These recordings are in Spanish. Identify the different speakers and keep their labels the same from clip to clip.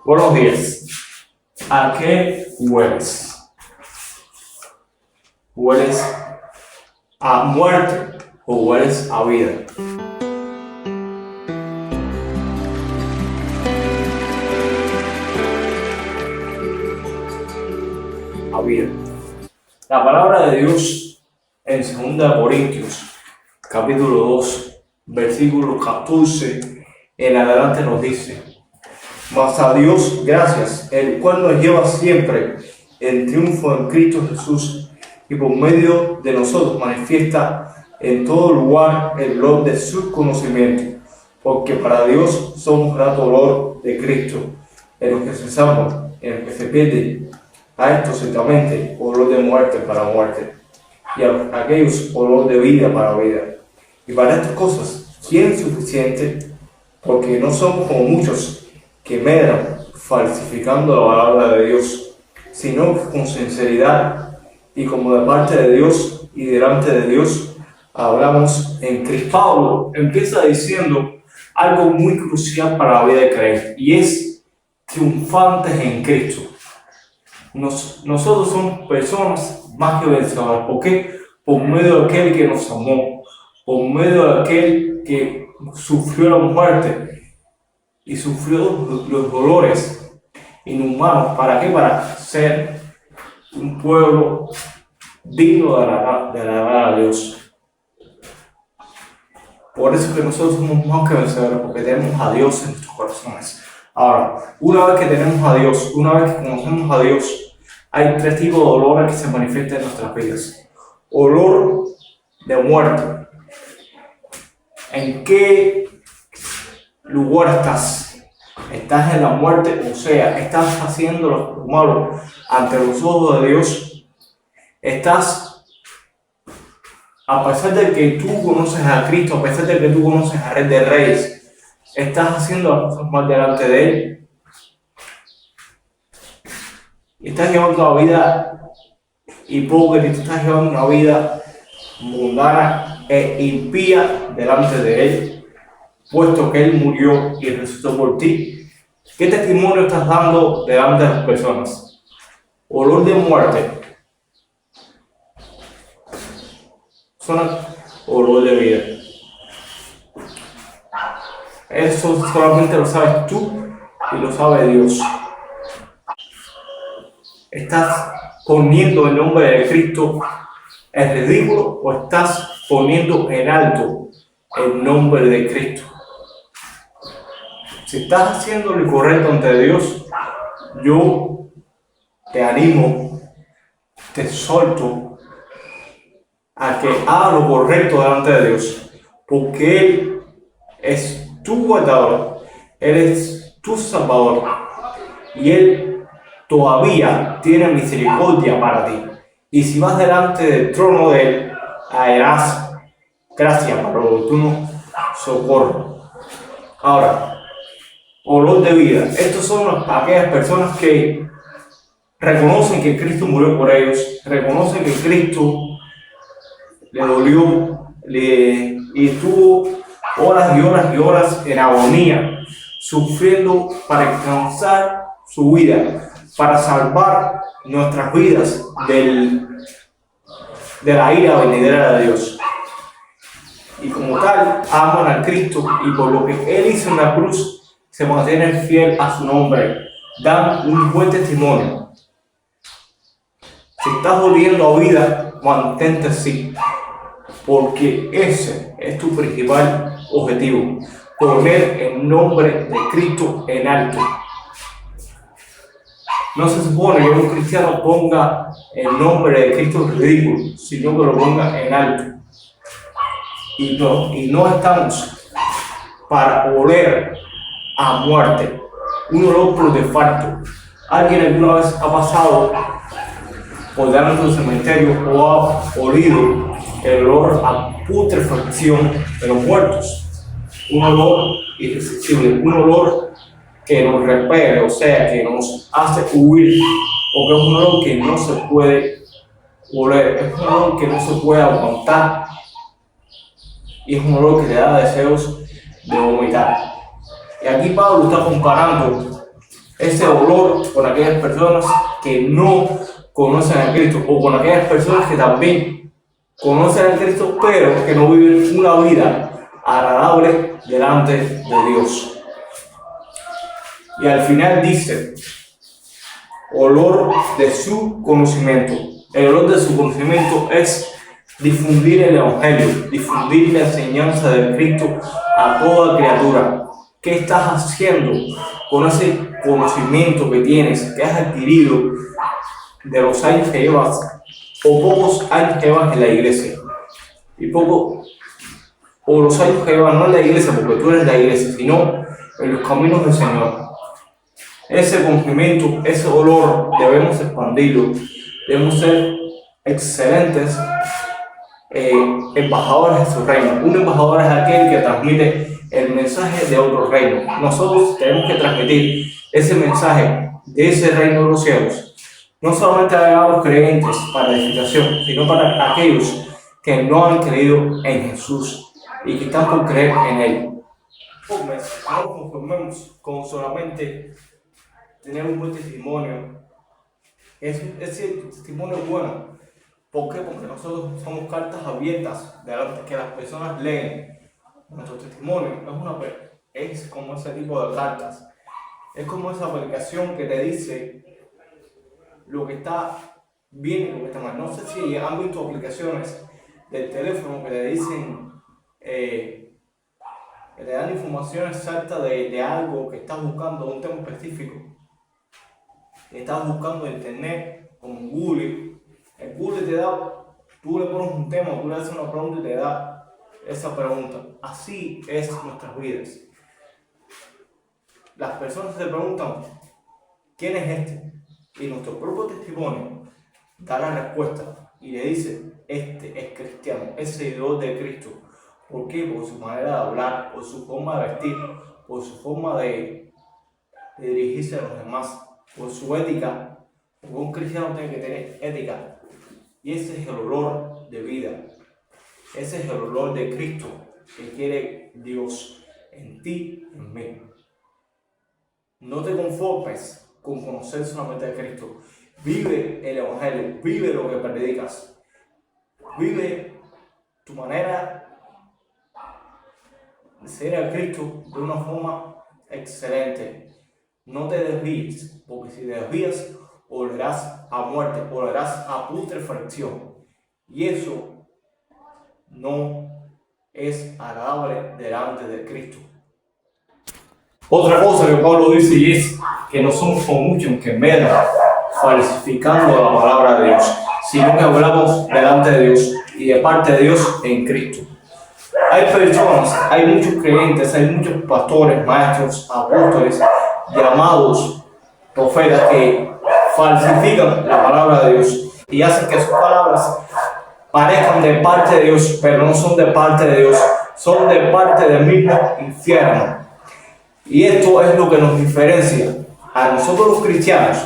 Speaker 1: Buenos días. ¿A qué hueles? ¿Hueles a muerte o hueles a vida? A vida. La palabra de Dios en 2 Corintios, capítulo 2, versículo 14 en adelante nos dice: mas a Dios gracias, el cual nos lleva siempre en triunfo en Cristo Jesús, y por medio de nosotros manifiesta en todo lugar el olor de su conocimiento, porque para Dios somos grato olor de Cristo, en los que se salvan, en los que se pierden. A esto ciertamente olor de muerte para muerte, y a aquellos olor de vida para vida. Y para estas cosas, ¿quién es suficiente? Porque no somos como muchos que medran falsificando la palabra de Dios, sino que con sinceridad y como de parte de Dios y delante de Dios hablamos en Cristo. Pablo empieza diciendo algo muy crucial para la vida de creyente, y es triunfantes en Cristo. Nosotros somos personas más que vencedoras. ¿Por qué? Por medio de aquel que nos amó, por medio de aquel que sufrió la muerte y sufrió los dolores inhumanos. ¿Para qué? Para ser un pueblo digno de alabar a Dios. Por eso que nosotros somos más que vencedores, porque tenemos a Dios en nuestros corazones. Ahora, una vez que tenemos a Dios, una vez que conocemos a Dios, hay tres tipos de olores que se manifiestan en nuestras vidas. Olor de muerte. ¿En qué lugar estás? ¿Estás en la muerte? O sea, ¿estás haciendo lo malo ante los ojos de Dios? ¿Estás, a pesar de que tú conoces a Cristo, a pesar de que tú conoces a Rey de Reyes, estás haciendo las cosas mal delante de Él? ¿Estás llevando una vida hipócrita? ¿Estás llevando una vida mundana e impía delante de Él, puesto que Él murió y resucitó por ti? ¿Qué testimonio estás dando delante de las personas? Olor de muerte. Olor de vida. Eso solamente lo sabes tú y lo sabe Dios. ¿Estás poniendo el nombre de Cristo en ridículo o estás poniendo en alto el nombre de Cristo? Si estás haciendo lo correcto ante Dios, yo te animo, te exhorto a que hagas lo correcto delante de Dios, porque Él es tu guardador, Él es tu salvador, y Él todavía tiene misericordia para ti. Y si vas delante del trono de Él, hallarás gracia para oportuno socorro. Ahora, olor de vida. Estos son aquellas personas que reconocen que Cristo murió por ellos, reconocen que Cristo le dolió y estuvo horas y horas y horas en agonía, sufriendo para alcanzar su vida, para salvar nuestras vidas de la ira venidera de Dios. Y como tal, aman a Cristo, y por lo que Él hizo en la cruz, se mantienen fiel a su nombre, dan un buen testimonio. Si estás volviendo a vida, mantente así, porque ese es tu principal objetivo: poner el nombre de Cristo en alto. No se supone que un cristiano ponga el nombre de Cristo en ridículo, sino que lo ponga en alto. Y no estamos para oler a muerte, un olor por defecto. ¿Alguien alguna vez ha pasado por delante de un cementerio o ha olido el olor a putrefacción de los muertos? Un olor irresistible, un olor que nos repele, o sea, que nos hace huir, porque es un olor que no se puede oler, es un olor que no se puede aguantar, y es un olor que te da deseos de vomitar. Y aquí Pablo está comparando ese olor con aquellas personas que no conocen a Cristo, o con aquellas personas que también conocen a Cristo, pero que no viven una vida agradable delante de Dios. Y al final dice, olor de su conocimiento. El olor de su conocimiento es difundir el Evangelio, difundir la enseñanza de Cristo a toda criatura. ¿Qué estás haciendo con ese conocimiento que tienes, que has adquirido de los años que llevas, o pocos años que llevas en la iglesia? O los años que llevas no en la iglesia, porque tú eres la iglesia, sino en los caminos del Señor. Ese conocimiento, ese olor, debemos expandirlo, debemos ser excelentes embajadores de su reino. Un embajador es aquel que transmite el mensaje de otro reino. Nosotros tenemos que transmitir ese mensaje de ese reino de los cielos, no solamente a los creyentes para edificación, sino para aquellos que no han creído en Jesús y que están por creer en Él. No nos conformemos con solamente tener un buen testimonio. Ese testimonio es bueno. ¿Por qué? Porque nosotros somos cartas abiertas que las personas leen. Nuestro testimonio es como ese tipo de cartas. Es como esa aplicación que te dice lo que está bien y lo que está mal. No sé si han visto aplicaciones del teléfono que le dicen, que le dan información exacta de algo que estás buscando, un tema específico. Estás buscando en internet, como en Google. El Google te da, tú le pones un tema, tú le haces una pregunta y te da esa pregunta. Así es nuestras vidas. Las personas se preguntan, ¿quién es este? Y nuestro propio testimonio da la respuesta y le dice, este es cristiano, es seguidor de Cristo. ¿Por qué? Por su manera de hablar, por su forma de vestir, por su forma de dirigirse a los demás, por su ética. Porque un cristiano tiene que tener ética. Y ese es el olor de vida. Ese es el olor de Cristo que quiere Dios en ti, en mí. No te conformes con conocer solamente a Cristo. Vive el Evangelio, vive lo que predicas. Vive tu manera de ser a Cristo de una forma excelente. No te desvíes, porque si te desvías, olerás a muerte, olerás a putrefacción. Y eso no es agradable delante de Cristo. Otra cosa que Pablo dice y es que no somos como muchos que medan falsificando la palabra de Dios, sino que hablamos delante de Dios y de parte de Dios en Cristo. Hay personas, hay muchos creyentes, hay muchos pastores, maestros, apóstoles, llamados profetas que falsifican la palabra de Dios y hacen que sus palabras parezcan de parte de Dios, pero no son de parte de Dios, son de parte del mismo infierno. Y esto es lo que nos diferencia a nosotros los cristianos,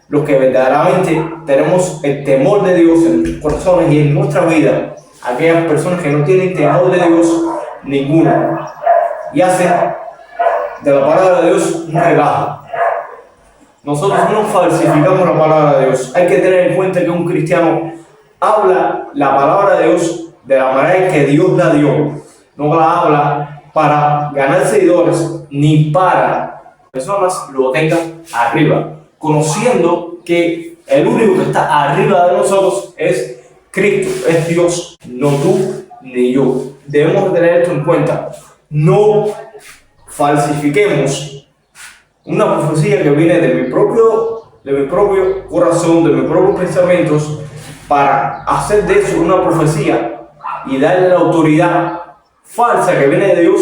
Speaker 1: los que verdaderamente tenemos el temor de Dios en nuestros corazones y en nuestra vida, aquellas personas que no tienen temor de Dios ninguno y hacen de la palabra de Dios un relajo. Nosotros no falsificamos la palabra de Dios. Hay que tener en cuenta que un cristiano habla la palabra de Dios de la manera en que Dios la dio. No la habla para ganar seguidores ni para que personas lo tengan arriba, conociendo que el único que está arriba de nosotros es Cristo, es Dios, no tú ni yo. Debemos tener esto en cuenta. No falsifiquemos una profecía que viene de mi propio corazón, de mis propios pensamientos, para hacer de eso una profecía y darle la autoridad falsa que viene de Dios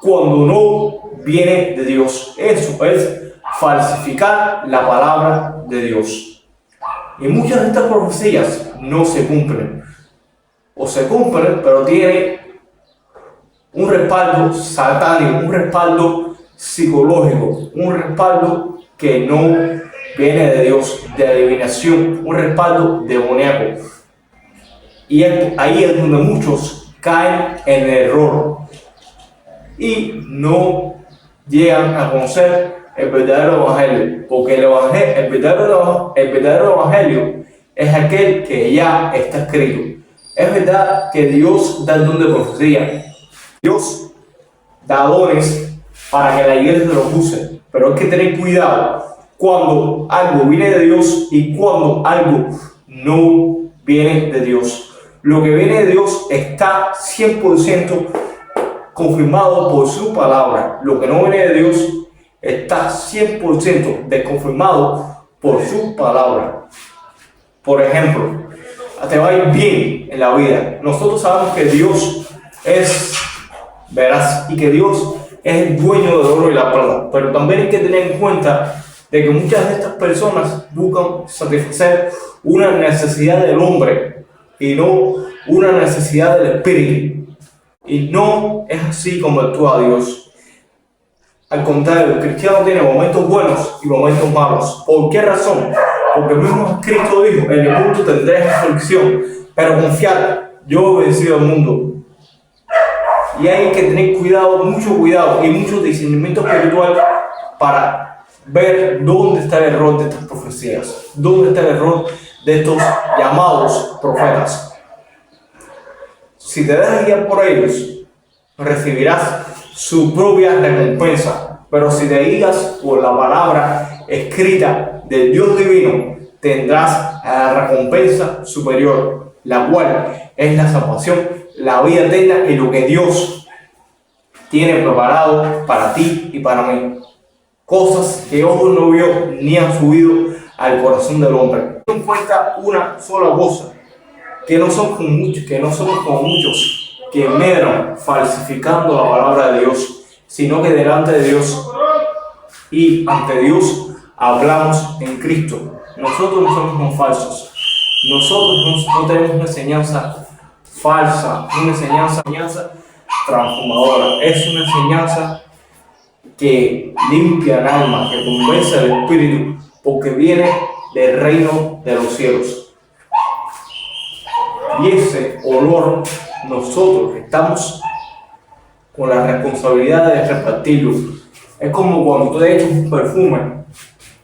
Speaker 1: cuando no viene de Dios. Eso es falsificar la palabra de Dios. Y muchas de estas profecías no se cumplen. O se cumplen, pero tiene un respaldo satánico, un respaldo psicológico, un respaldo que no viene de Dios, de adivinación, un respaldo demoníaco. Y ahí es donde muchos caen en el error y no llegan a conocer el verdadero evangelio, porque el verdadero evangelio es aquel que ya está escrito. Es verdad que Dios da el don de profecía, Dios da dones para que la iglesia los use, pero hay que tener cuidado cuando algo viene de Dios y cuando algo no viene de Dios. Lo que viene de Dios está 100% confirmado por su palabra. Lo que no viene de Dios está 100% desconfirmado por su palabra. Por ejemplo, te va a ir bien en la vida. Nosotros sabemos que Dios es veraz y que Dios es el dueño del oro y la plata, pero también hay que tener en cuenta de que muchas de estas personas buscan satisfacer una necesidad del hombre y no una necesidad del espíritu. Y no es así como actúa Dios. Al contrario, el cristiano tiene momentos buenos y momentos malos. ¿Por qué razón? Porque mismo Cristo dijo: en el mundo tendréis aflicción, pero confiad, yo he vencido al mundo. Y hay que tener cuidado, mucho cuidado y mucho discernimiento espiritual para ver dónde está el error de estas profecías, dónde está el error de estos llamados profetas. Si te dejas guiar por ellos, recibirás su propia recompensa, pero si te guías por la palabra escrita del Dios divino, tendrás la recompensa superior, la cual es la salvación, la vida eterna y lo que Dios tiene preparado para ti y para mí. Cosas que ojo no vio ni han subido al corazón del hombre. Ten en cuenta una sola cosa, que no somos como muchos que medran falsificando la palabra de Dios, sino que delante de Dios y ante Dios hablamos en Cristo. Nosotros no somos como falsos. Nosotros no tenemos una enseñanza falsa, una enseñanza transformadora. Es una enseñanza que limpia el alma, que convence al espíritu, porque viene del reino de los cielos. Y ese olor, nosotros estamos con la responsabilidad de repartirlo. Es como cuando tú echas un perfume,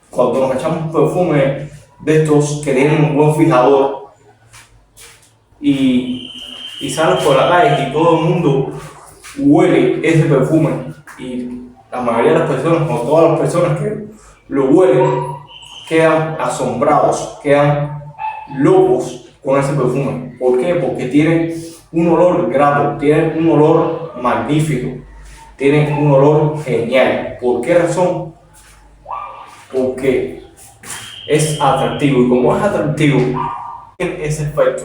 Speaker 1: cuando nos echamos un perfume de estos que tienen un buen fijador y sales por la calle y todo el mundo huele ese perfume, y la mayoría de las personas, o todas las personas que lo huelen, quedan asombrados, quedan locos con ese perfume. ¿Por qué? Porque tienen un olor grato, tienen un olor magnífico, tienen un olor genial. ¿Por qué razón? Porque es atractivo, y como es atractivo, tiene ese efecto.